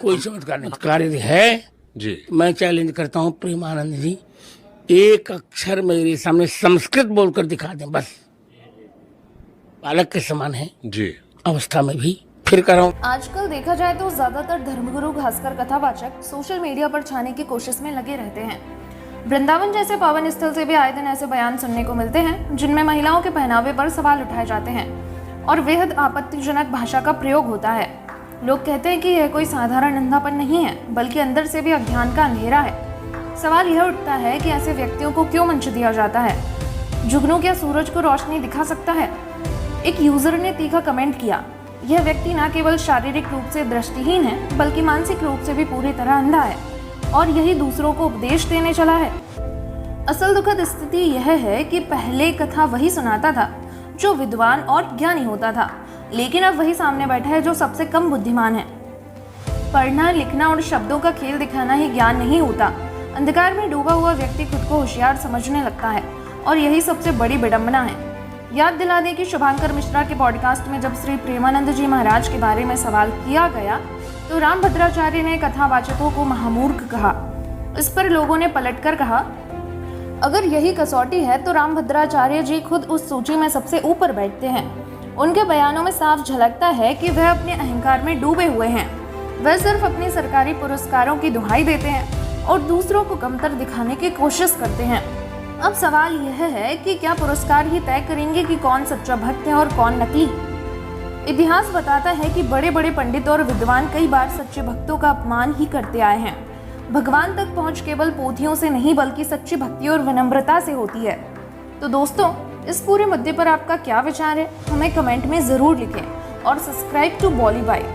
कोई चमत्कार नहीं। कार्य है जी। मैं चैलेंज करता हूँ प्रेमानंद जी, एक अक्षर मेरे सामने संस्कृत बोलकर दिखा दें, बस बालक के समान है जी। अवस्था में भी। फिर कर रहा हूँ। आजकल देखा जाए तो ज्यादातर धर्मगुरु खासकर कथावाचक सोशल मीडिया पर छाने की कोशिश में लगे रहते हैं। वृंदावन जैसे पावन स्थल से भी आए दिन ऐसे बयान सुनने को मिलते हैं जिनमें महिलाओं के पहनावे पर सवाल उठाए जाते हैं और बेहद आपत्तिजनक भाषा का प्रयोग होता है। लोग कहते हैं कि यह कोई साधारण अंधापन नहीं है, बल्कि अंदर से भी अज्ञान का अंधेरा है। सवाल यह उठता है कि ऐसे व्यक्तियों को क्यों मंच दिया जाता है? जुगनू क्या सूरज को रोशनी दिखा सकता है? एक यूजर ने तीखा कमेंट किया, यह व्यक्ति न केवल शारीरिक रूप से दृष्टिहीन है बल्कि मानसिक रूप से भी पूरी तरह अंधा है और यही दूसरों को उपदेश देने चला है। असल दुखद स्थिति यह है कि पहले कथा वही सुनाता था जो विद्वान और ज्ञानी होता था, लेकिन अब वही सामने बैठा है जो सबसे कम बुद्धिमान है। पढ़ना, लिखना और शब्दों का खेल दिखाना ही ज्ञान नहीं होता। अंधकार में डूबा हुआ व्यक्ति खुद को होशियार समझने लगता है और यही सबसे बड़ी विडंबना है। याद दिला दें कि शुभांकर मिश्रा के पॉडकास्ट में जब श्री प्रेमानंद जी महाराज के बारे में सवाल किया गया तो रामभद्राचार्य ने कथावाचकों को महामूर्ख कहा। इस पर लोगों ने पलटकर कहा, अगर यही कसौटी है तो रामभद्राचार्य जी खुद उस सूची में सबसे ऊपर बैठते हैं। उनके बयानों में साफ झलकता है कि वह अपने अहंकार में डूबे हुए हैं। वह सिर्फ अपने सरकारी पुरस्कारों की दुहाई देते हैं और दूसरों को कमतर दिखाने की कोशिश करते हैं। अब सवाल यह है कि क्या पुरस्कार ही तय करेंगे कि कौन सच्चा भक्त है और कौन नकली? इतिहास बताता है कि बड़े बड़े पंडित और विद्वान कई बार सच्चे भक्तों का अपमान ही करते आए हैं। भगवान तक पहुंच केवल पोथियों से नहीं बल्कि सच्ची भक्ति और विनम्रता से होती है। तो दोस्तों, इस पूरे मुद्दे पर आपका क्या विचार है? हमें कमेंट में जरूर लिखें और सब्सक्राइब टू बॉलीबाइट।